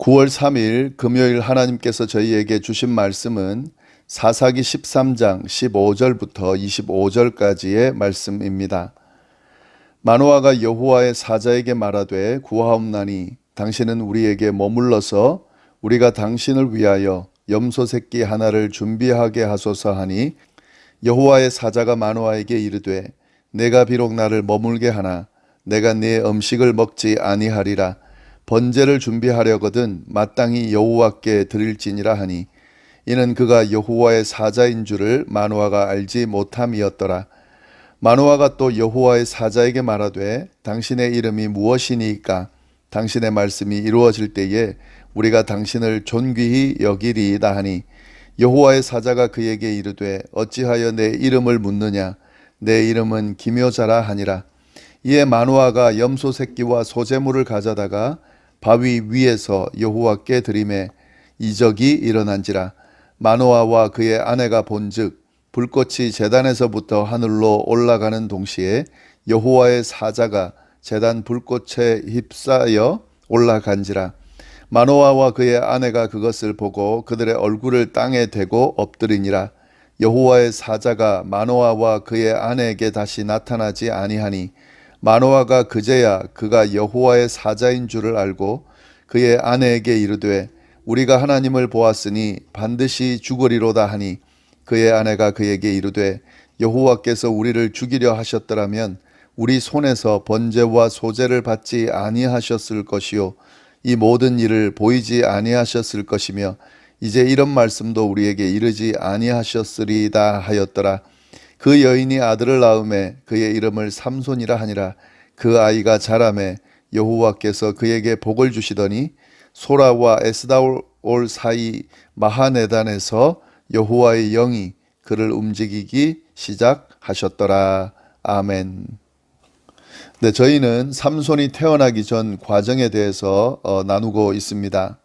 9월 3일 금요일 하나님께서 저희에게 주신 말씀은 사사기 13장 15절부터 25절까지의 말씀입니다. 마노아가 여호와의 사자에게 말하되 구하옵나니 당신은 우리에게 머물러서 우리가 당신을 위하여 염소 새끼 하나를 준비하게 하소서 하니 여호와의 사자가 마노아에게 이르되 내가 비록 나를 머물게 하나 내가 네 음식을 먹지 아니하리라. 번제를 준비하려거든 마땅히 여호와께 드릴지니라 하니 이는 그가 여호와의 사자인 줄을 마노아가 알지 못함이었더라. 마노아가 또 여호와의 사자에게 말하되 당신의 이름이 무엇이니까 당신의 말씀이 이루어질 때에 우리가 당신을 존귀히 여기리이다 하니 여호와의 사자가 그에게 이르되 어찌하여 내 이름을 묻느냐 내 이름은 기묘자라 하니라. 이에 마노아가 염소 새끼와 소제물을 가져다가 바위 위에서 여호와께 드리매 이적이 일어난지라. 마노아와 그의 아내가 본즉 불꽃이 제단에서부터 하늘로 올라가는 동시에 여호와의 사자가 제단 불꽃에 휩싸여 올라간지라. 마노아와 그의 아내가 그것을 보고 그들의 얼굴을 땅에 대고 엎드리니라. 여호와의 사자가 마노아와 그의 아내에게 다시 나타나지 아니하니 마노아가 그제야 그가 여호와의 사자인 줄을 알고 그의 아내에게 이르되 우리가 하나님을 보았으니 반드시 죽으리로다 하니 그의 아내가 그에게 이르되 여호와께서 우리를 죽이려 하셨더라면 우리 손에서 번제와 소제를 받지 아니하셨을 것이요 이 모든 일을 보이지 아니하셨을 것이며 이제 이런 말씀도 우리에게 이르지 아니하셨으리다 하였더라. 그 여인이 아들을 낳음에 그의 이름을 삼손이라 하니라. 그 아이가 자라매 여호와께서 그에게 복을 주시더니 소라와 에스다올 사이 마하네단에서 여호와의 영이 그를 움직이기 시작하셨더라. 아멘. 네, 저희는 삼손이 태어나기 전 과정에 대해서 나누고 있습니다.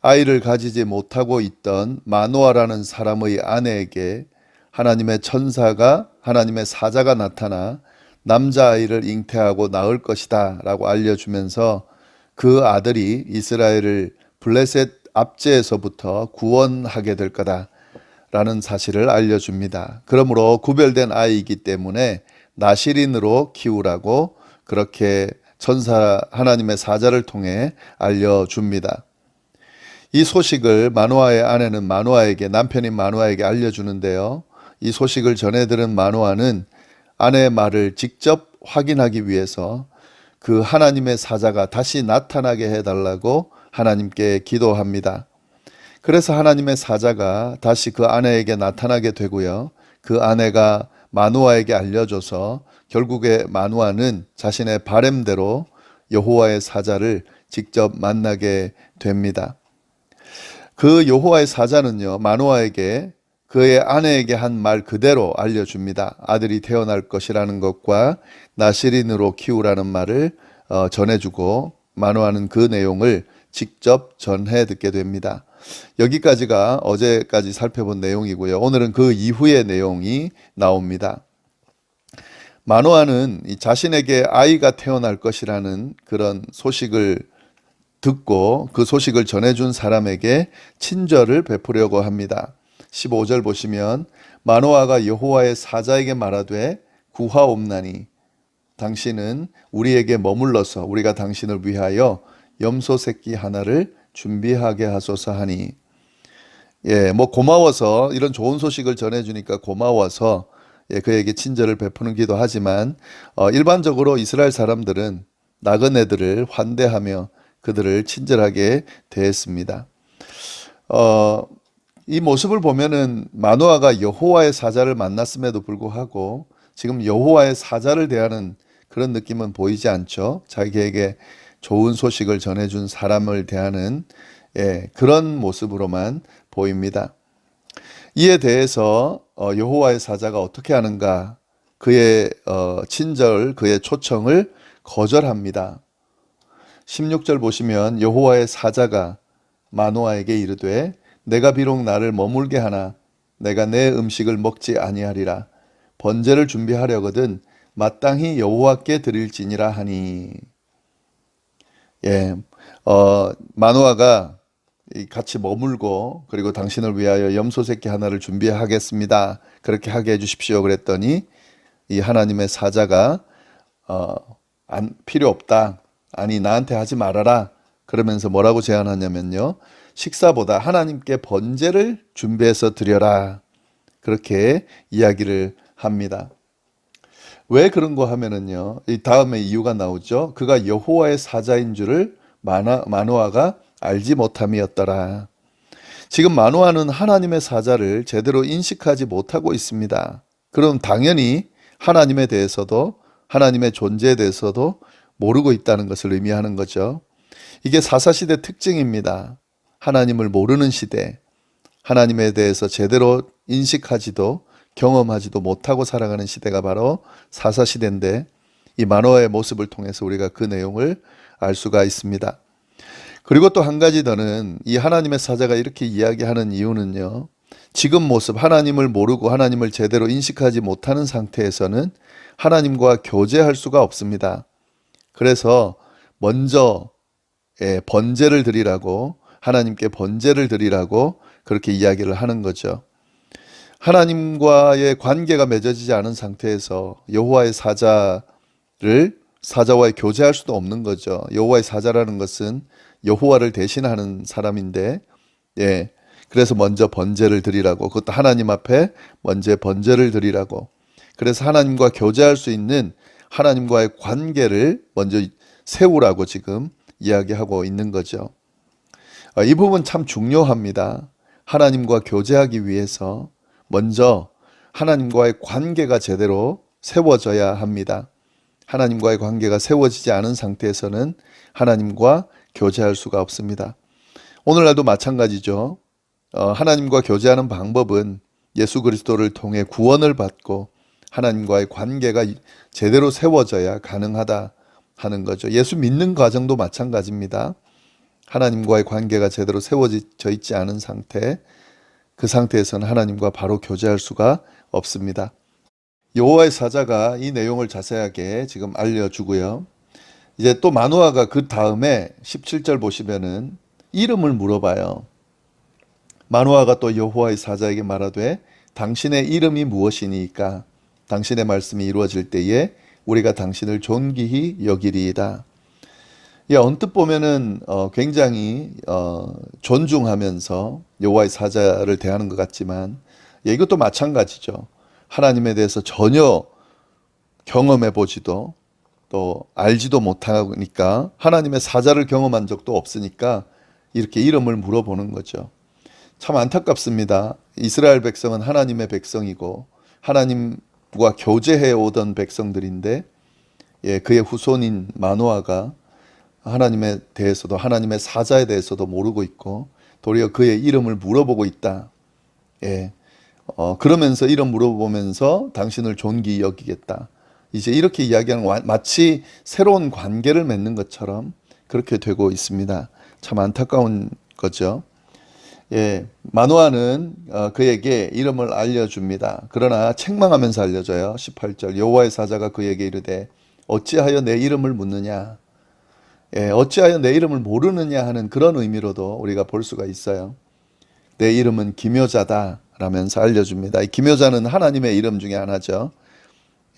아이를 가지지 못하고 있던 마노아라는 사람의 아내에게 하나님의 천사가 하나님의 사자가 나타나 남자아이를 잉태하고 낳을 것이다 라고 알려주면서 그 아들이 이스라엘을 블레셋 압제에서부터 구원하게 될 거다 라는 사실을 알려줍니다. 그러므로 구별된 아이이기 때문에 나실인으로 키우라고 그렇게 천사 하나님의 사자를 통해 알려줍니다. 이 소식을 마노아의 아내는 마노아에게 남편인 마노아에게 알려주는데요. 이 소식을 전해 들은 마노아는 아내의 말을 직접 확인하기 위해서 그 하나님의 사자가 다시 나타나게 해달라고 하나님께 기도합니다. 그래서 하나님의 사자가 다시 그 아내에게 나타나게 되고요. 그 아내가 마노아에게 알려줘서 결국에 마노아는 자신의 바램대로 여호와의 사자를 직접 만나게 됩니다. 그 여호와의 사자는요, 마노아에게 그의 아내에게 한 말 그대로 알려줍니다. 아들이 태어날 것이라는 것과 나실인으로 키우라는 말을 전해주고 마노아는 그 내용을 직접 전해 듣게 됩니다. 여기까지가 어제까지 살펴본 내용이고요. 오늘은 그 이후의 내용이 나옵니다. 마노아는 자신에게 아이가 태어날 것이라는 그런 소식을 듣고 그 소식을 전해준 사람에게 친절을 베푸려고 합니다. 15절 보시면 마노아가 여호와의 사자에게 말하되 구하옵나니 당신은 우리에게 머물러서 우리가 당신을 위하여 염소 새끼 하나를 준비하게 하소서 하니 고마워서 이런 좋은 소식을 전해주니까 고마워서 그에게 친절을 베푸는 기도 하지만 일반적으로 이스라엘 사람들은 나그네들을 환대하며 그들을 친절하게 대했습니다. 이 모습을 보면은 마노아가 여호와의 사자를 만났음에도 불구하고 지금 여호와의 사자를 대하는 그런 느낌은 보이지 않죠. 자기에게 좋은 소식을 전해준 사람을 대하는 그런 모습으로만 보입니다. 이에 대해서 여호와의 사자가 어떻게 하는가? 그의 친절, 그의 초청을 거절합니다. 16절 보시면 여호와의 사자가 마노아에게 이르되 내가 비록 나를 머물게 하나 내가 내 음식을 먹지 아니하리라. 번제를 준비하려거든 마땅히 여호와께 드릴지니라 하니 마노아가 같이 머물고 그리고 당신을 위하여 염소 새끼 하나를 준비하겠습니다. 그렇게 하게 해주십시오. 그랬더니 이 하나님의 사자가 필요 없다. 아니 나한테 하지 말아라. 그러면서 뭐라고 제안하냐면요. 식사보다 하나님께 번제를 준비해서 드려라. 그렇게 이야기를 합니다. 왜 그런 거 하면은요. 이 다음에 이유가 나오죠. 그가 여호와의 사자인 줄을 마노아가 알지 못함이었더라. 지금 마노아는 하나님의 사자를 제대로 인식하지 못하고 있습니다. 그럼 당연히 하나님에 대해서도 하나님의 존재에 대해서도 모르고 있다는 것을 의미하는 거죠. 이게 사사시대 특징입니다. 하나님을 모르는 시대, 하나님에 대해서 제대로 인식하지도 경험하지도 못하고 살아가는 시대가 바로 사사시대인데 이 마노아의 모습을 통해서 우리가 그 내용을 알 수가 있습니다. 그리고 또 한 가지 더는 이 하나님의 사자가 이렇게 이야기하는 이유는요. 지금 모습 하나님을 모르고 하나님을 제대로 인식하지 못하는 상태에서는 하나님과 교제할 수가 없습니다. 그래서 먼저 번제를 드리라고 하나님께 번제를 드리라고 그렇게 이야기를 하는 거죠. 하나님과의 관계가 맺어지지 않은 상태에서 여호와의 사자와의 교제할 수도 없는 거죠. 여호와의 사자라는 것은 여호와를 대신하는 사람인데, 그래서 먼저 번제를 드리라고, 그것도 하나님 앞에 먼저 번제를 드리라고. 그래서 하나님과 교제할 수 있는 하나님과의 관계를 먼저 세우라고 지금 이야기하고 있는 거죠. 이 부분 참 중요합니다. 하나님과 교제하기 위해서 먼저 하나님과의 관계가 제대로 세워져야 합니다. 하나님과의 관계가 세워지지 않은 상태에서는 하나님과 교제할 수가 없습니다. 오늘날도 마찬가지죠. 하나님과 교제하는 방법은 예수 그리스도를 통해 구원을 받고 하나님과의 관계가 제대로 세워져야 가능하다 하는 거죠. 예수 믿는 과정도 마찬가지입니다. 하나님과의 관계가 제대로 세워져 있지 않은 상태, 그 상태에서는 하나님과 바로 교제할 수가 없습니다. 여호와의 사자가 이 내용을 자세하게 지금 알려주고요. 이제 또 마노아가 그 다음에 17절 보시면은 이름을 물어봐요. 마노아가 또 여호와의 사자에게 말하되 당신의 이름이 무엇이니까 당신의 말씀이 이루어질 때에 우리가 당신을 존귀히 여기리이다. 언뜻 보면은 굉장히 존중하면서 여호와의 사자를 대하는 것 같지만 이것도 마찬가지죠. 하나님에 대해서 전혀 경험해 보지도 또 알지도 못하니까 하나님의 사자를 경험한 적도 없으니까 이렇게 이름을 물어보는 거죠. 참 안타깝습니다. 이스라엘 백성은 하나님의 백성이고 하나님과 교제해 오던 백성들인데 그의 후손인 마노아가 하나님에 대해서도 하나님의 사자에 대해서도 모르고 있고 도리어 그의 이름을 물어보고 있다. 그러면서 이름 물어보면서 당신을 존귀히 여기겠다. 이제 이렇게 이야기하는 마치 새로운 관계를 맺는 것처럼 그렇게 되고 있습니다. 참 안타까운 거죠. 마노아는 그에게 이름을 알려줍니다. 그러나 책망하면서 알려줘요. 18절 여호와의 사자가 그에게 이르되 어찌하여 내 이름을 묻느냐. 어찌하여 내 이름을 모르느냐 하는 그런 의미로도 우리가 볼 수가 있어요. 내 이름은 기묘자다 라면서 알려줍니다. 이 기묘자는 하나님의 이름 중에 하나죠.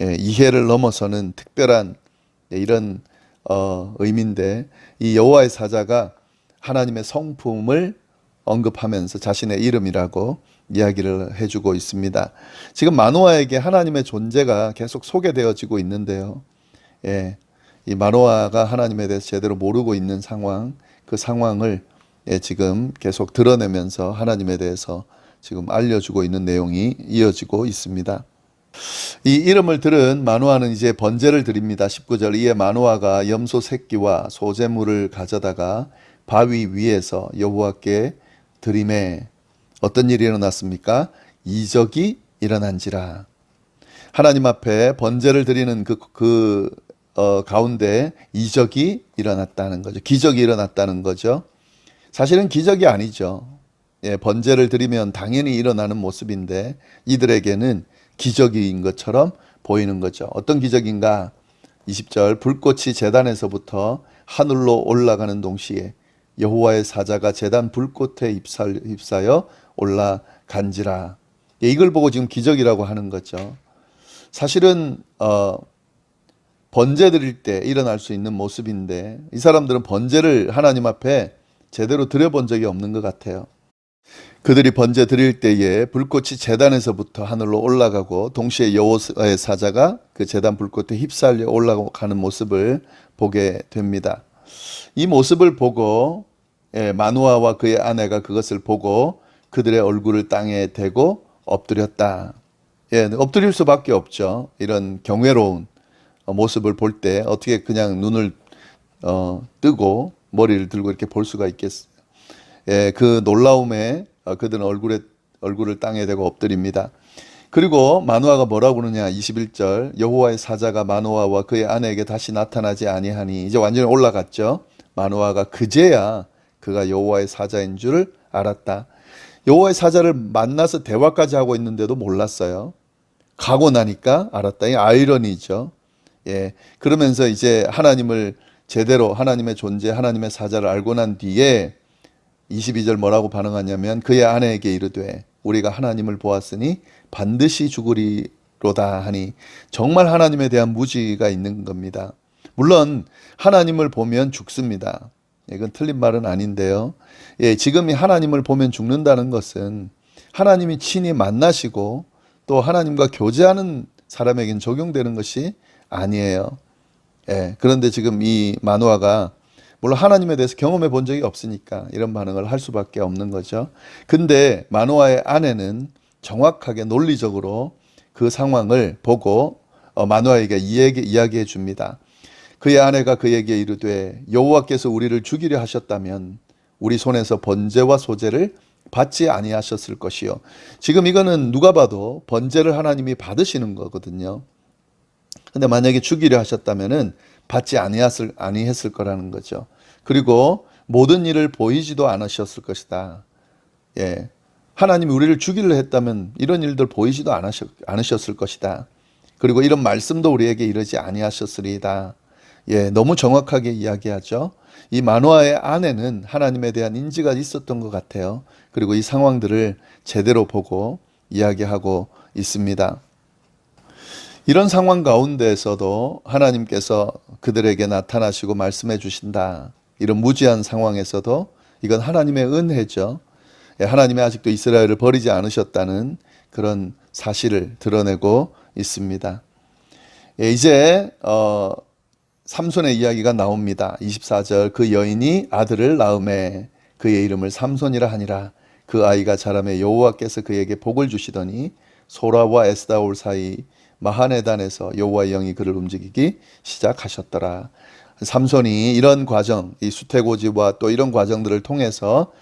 이해를 넘어서는 특별한 이런 의미인데 이 여호와의 사자가 하나님의 성품을 언급하면서 자신의 이름이라고 이야기를 해주고 있습니다. 지금 마노아에게 하나님의 존재가 계속 소개되어지고 있는데요. 이 마노아가 하나님에 대해서 제대로 모르고 있는 상황, 그 상황을 지금 계속 드러내면서 하나님에 대해서 지금 알려주고 있는 내용이 이어지고 있습니다. 이 이름을 들은 마노아는 이제 번제를 드립니다. 19절 이에 마노아가 염소 새끼와 소제물을 가져다가 바위 위에서 여호와께 드리매 어떤 일이 일어났습니까? 이적이 일어난지라. 하나님 앞에 번제를 드리는 가운데 이적이 일어났다는 거죠. 기적이 일어났다는 거죠. 사실은 기적이 아니죠. 번제를 드리면 당연히 일어나는 모습인데 이들에게는 기적인 것처럼 보이는 거죠. 어떤 기적인가? 20절 불꽃이 제단에서부터 하늘로 올라가는 동시에 여호와의 사자가 제단 불꽃에 휩싸여 올라간지라. 이걸 보고 지금 기적이라고 하는 거죠. 사실은 번제 드릴 때 일어날 수 있는 모습인데 이 사람들은 번제를 하나님 앞에 제대로 드려본 적이 없는 것 같아요. 그들이 번제 드릴 때에 불꽃이 제단에서부터 하늘로 올라가고 동시에 여호와의 사자가 그 제단 불꽃에 휩싸려 올라가는 모습을 보게 됩니다. 이 모습을 보고 마누아와 그의 아내가 그것을 보고 그들의 얼굴을 땅에 대고 엎드렸다. 엎드릴 수밖에 없죠. 이런 경외로운 모습을 볼 때 어떻게 그냥 눈을 뜨고 머리를 들고 이렇게 볼 수가 있겠어요. 그 놀라움에 그들은 얼굴을 땅에 대고 엎드립니다. 그리고 마누아가 뭐라고 그러냐, 21절 여호와의 사자가 마누아와 그의 아내에게 다시 나타나지 아니하니, 이제 완전히 올라갔죠. 마누아가 그제야 그가 여호와의 사자인 줄 알았다. 여호와의 사자를 만나서 대화까지 하고 있는데도 몰랐어요. 가고 나니까 알았다. 이 아이러니죠. 그러면서 이제 하나님을 제대로, 하나님의 존재, 하나님의 사자를 알고 난 뒤에 22절 뭐라고 반응하냐면 그의 아내에게 이르되 우리가 하나님을 보았으니 반드시 죽으리로다 하니, 정말 하나님에 대한 무지가 있는 겁니다. 물론 하나님을 보면 죽습니다. 이건 틀린 말은 아닌데요. 지금 이 하나님을 보면 죽는다는 것은 하나님이 친히 만나시고 또 하나님과 교제하는 사람에겐 적용되는 것이 아니에요. 그런데 지금 이 마누아가 물론 하나님에 대해서 경험해 본 적이 없으니까 이런 반응을 할 수밖에 없는 거죠. 근데 마누아의 아내는 정확하게 논리적으로 그 상황을 보고 마누아에게 이야기해 줍니다. 그의 아내가 그에게 이르되 여호와께서 우리를 죽이려 하셨다면 우리 손에서 번제와 소제를 받지 아니하셨을 것이요. 지금 이거는 누가 봐도 번제를 하나님이 받으시는 거거든요. 근데 만약에 죽이려 하셨다면은 받지 아니했을 거라는 거죠. 그리고 모든 일을 보이지도 않으셨을 것이다. 하나님이 우리를 죽이려 했다면 이런 일들 보이지도 않으셨을 것이다. 그리고 이런 말씀도 우리에게 이르지 아니하셨으리이다. 너무 정확하게 이야기하죠. 이 마누아의 아내는 하나님에 대한 인지가 있었던 것 같아요. 그리고 이 상황들을 제대로 보고 이야기하고 있습니다. 이런 상황 가운데에서도 하나님께서 그들에게 나타나시고 말씀해 주신다. 이런 무지한 상황에서도 이건 하나님의 은혜죠. 하나님이 아직도 이스라엘을 버리지 않으셨다는 그런 사실을 드러내고 있습니다. 이제 삼손의 이야기가 나옵니다. 24절 그 여인이 아들을 낳음에 그의 이름을 삼손이라 하니라. 그 아이가 자라매 여호와께서 그에게 복을 주시더니 소라와 에스다올 사이 마하네단에서 여호와의 영이 그를 움직이기 시작하셨더라. 삼손이 이런 과정, 이 수태고지와 또 이런 과정들을 통해서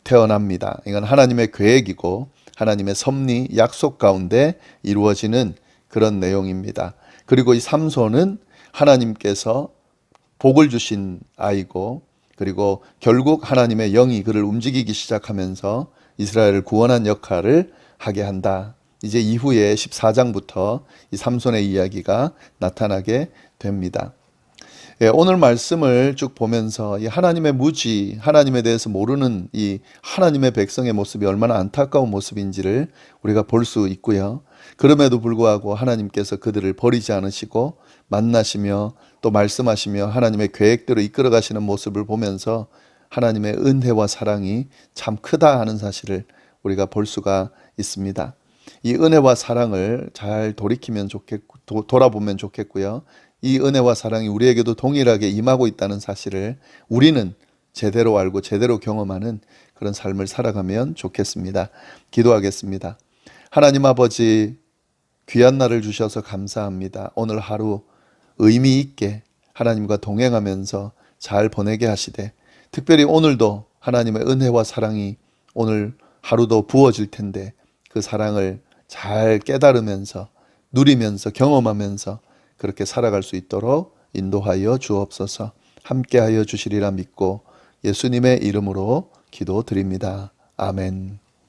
태어납니다. 이건 하나님의 계획이고 하나님의 섭리, 약속 가운데 이루어지는 그런 내용입니다. 그리고 이 삼손은 하나님께서 복을 주신 아이고, 그리고 결국 하나님의 영이 그를 움직이기 시작하면서 이스라엘을 구원한 역할을 하게 한다. 이제 이후에 14장부터 이 삼손의 이야기가 나타나게 됩니다. 오늘 말씀을 쭉 보면서 이 하나님의 무지, 하나님에 대해서 모르는 이 하나님의 백성의 모습이 얼마나 안타까운 모습인지를 우리가 볼 수 있고요. 그럼에도 불구하고 하나님께서 그들을 버리지 않으시고 만나시며 또 말씀하시며 하나님의 계획대로 이끌어 가시는 모습을 보면서 하나님의 은혜와 사랑이 참 크다 하는 사실을 우리가 볼 수가 있습니다. 이 은혜와 사랑을 잘 돌아보면 좋겠고요. 이 은혜와 사랑이 우리에게도 동일하게 임하고 있다는 사실을 우리는 제대로 알고 제대로 경험하는 그런 삶을 살아가면 좋겠습니다. 기도하겠습니다. 하나님 아버지, 귀한 날을 주셔서 감사합니다. 오늘 하루 의미 있게 하나님과 동행하면서 잘 보내게 하시되, 특별히 오늘도 하나님의 은혜와 사랑이 오늘 하루도 부어질 텐데 그 사랑을 잘 깨달으면서 누리면서 경험하면서 그렇게 살아갈 수 있도록 인도하여 주옵소서. 함께하여 주시리라 믿고 예수님의 이름으로 기도드립니다. 아멘.